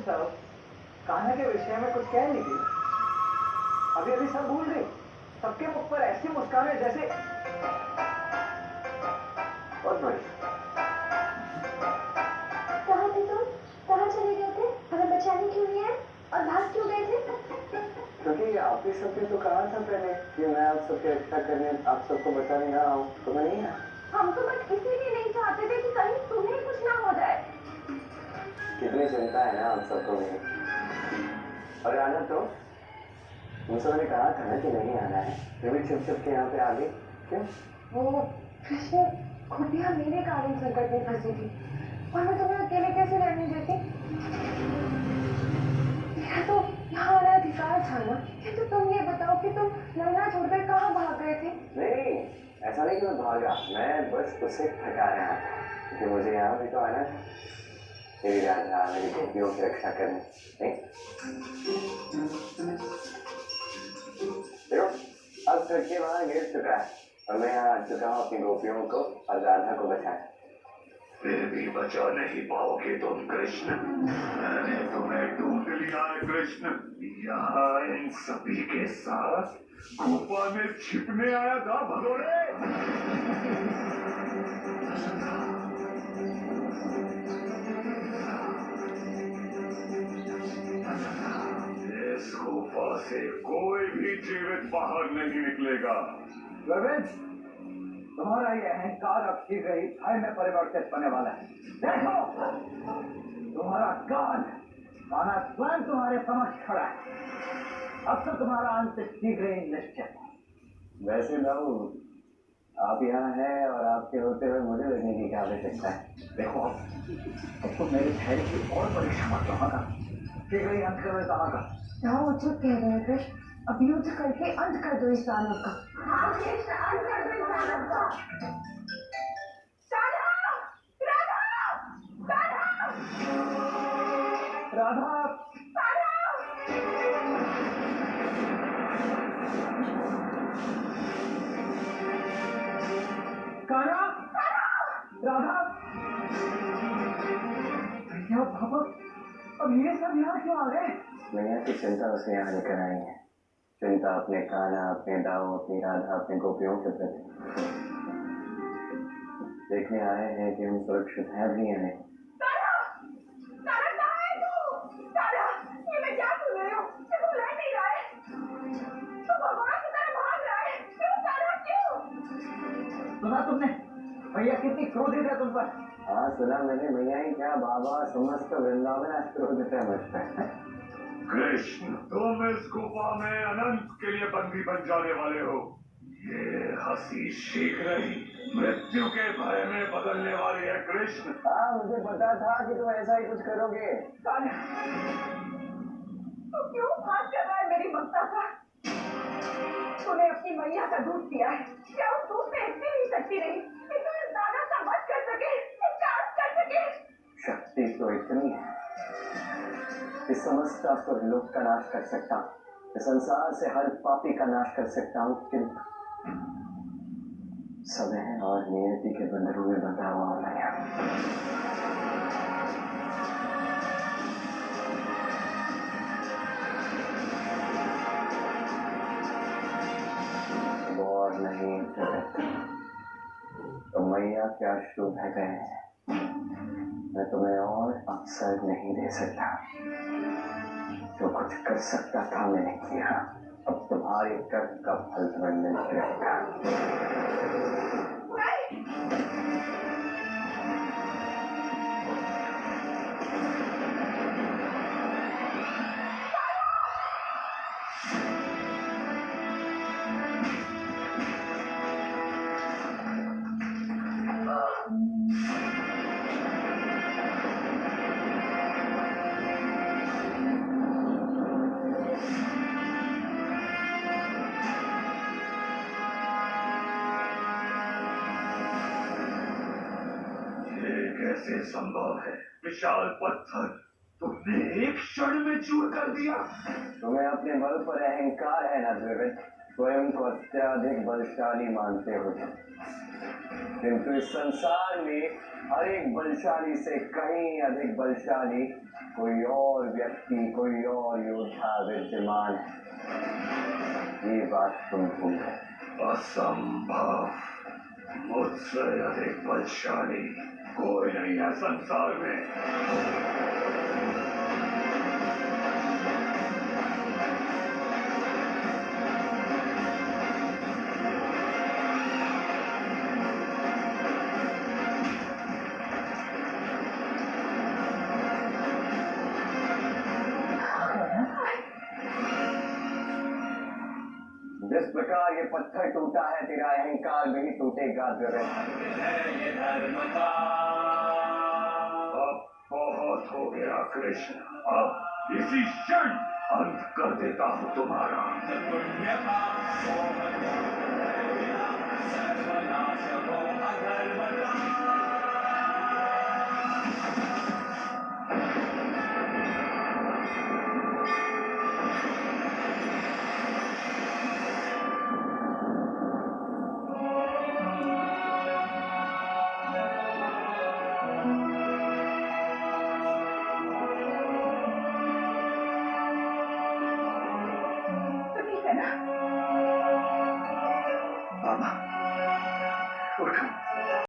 सब कान्हा के विषय में कुछ कह नहीं थी। अभी अभी सब भूल गई। सबके मुख पर ऐसी मुस्कान है जैसे बहुत बड़ी। कहाँ थे तुम? कहाँ चले गए थे? हमें बचाने क्यों नहीं आए? और भाग क्यों गए थे? क्योंकि आप ही सबने तो कहा था पहले कि मैं आप सबकी रक्षा करने, आप सबको बचाने ना आऊं, तो मैं नहीं आया। हम तो बस इसीलिए नहीं चाहते थे कि कहीं तुम्हें कुछ ना हो जाए। कितनी चिंता है ना आप सबको मेरी। और आना तो तुम सबने कहा था ना कि नहीं आना है, फिर भी छुप छुप के यहाँ पे आ गई क्यों? वो कृष्ण, खुफिया मेरे कारण संकट में फंसी थी और मैं तुम्हें अकेले कैसे रहने देती? मेरा तो यहाँ आना अधिकार था ना। ये तो तुम ये बताओ कि तुम नैना छोड़कर कहाँ भाग गए थे? नहीं, ऐसा नहीं कि मैं भागा, मैं बस उसे थका रहा था क्योंकि मुझे यहाँ भी तो आना था। मेरी राधा, मेरी गोपियों की रक्षा करने। नहीं देखो, अब थक के वहाँ गिर चुका है और मैं यहाँ आ चुका हूँ अपनी गोपियों को और राधा को बचाने। फिर भी बचा नहीं पाओगे तुम कृष्ण। मैंने तुम्हें ढूंढ लिया है कृष्ण। यहाँ इन सभी के साथ गुफा में छिपने आया था भगोड़े। इस गुफा से कोई भी जीवित बाहर नहीं निकलेगा। तुम्हारा ये अहंकार अब शीघ्र ही भय में परिवर्तित होने वाला है। देखो, तुम्हारा कान्हा स्वयं तुम्हारे समक्ष खड़ा है। अब तो तुम्हारा अंत शीघ्र ही निश्चित है। वैसे बाबू, आप यहाँ हैं और आपके होते हुए मुझे लगने की क्या आवश्यकता है? देखो, अब तो मेरे धैर्य की और परीक्षा मत कहाँ का, शीघ्र ही अंत करो कहाँ का। राम उचित कह रहे हैं कृष्ण, अब युद्ध करके अंत कर दो इस दानव का। हाँ कृष्ण, अंत कर दो इस दानव का। राधा, कान्हा, राधा, भैया बाबा, अब ये सब यहाँ क्यों आ गए? मैया की चिंता उसे यहाँ लेकर आई है। चिंता अपने कान्हा, अपने दाऊ, अपनी राधा, अपने गोपियों के प्रति। देखने आए हैं कि हम सुरक्षित हैं भी या नहीं। सुना तुमने? भैया कितनी क्रोधित है तुम पर। हाँ सुना मैंने, भैया ही क्या बाबा, समस्त वृंदावन आज क्रोधित है मुझ पर। कृष्ण, तुम इस गुफा में अनंत के लिए बंदी बन जाने वाले हो। ये हंसी शीघ्र ही मृत्यु के भय में बदलने वाली है कृष्ण। हाँ मुझे पता था कि तुम ऐसा ही कुछ करोगे। तू क्यों बात कर रहा है मेरी ममता का? तूने अपनी मैया का दूध पिया है, क्या उस दूध में इतनी भी शक्ति नहीं कि तू इस दानव का वध कर सके, इसका अंत कर सके? शक्ति तो इतनी है इस समस्त असुर लोक का नाश कर सकता हूँ, इस संसार से हर पापी का नाश कर सकता हूँ, किंतु समय और नियति के बंधनों में बंधा हुआ हूं मैं। और नहीं तो मैया क्या शुभ है गए, मैं तुम्हें और अवसर नहीं दे सकता। जो कुछ कर सकता था मैंने किया, अब तुम्हारे कर्म का फल तुम्हें मिल जाएगा। कैसे संभव है? विशाल पत्थर तुमने एक क्षण में चूर कर दिया। तुम्हें अपने बल पर अहंकार है ना द्विविद, स्वयं को अत्याधिक बलशाली मानते हो, किंतु इस संसार में हर एक बलशाली से कहीं अधिक बलशाली कोई और व्यक्ति, कोई और योद्धा विद्यमान है। ये बात तुम भूल गए। असंभव। मुझसे अधिक बलशाली कोई नहीं है संसार में। जिस प्रकार ये पत्थर टूटा है, तेरा अहंकार भी टूटेगा द्रविड़। अब बहुत हो गया कृष्ण, अब इसी क्षण अंत कर देता हूँ तुम्हारा।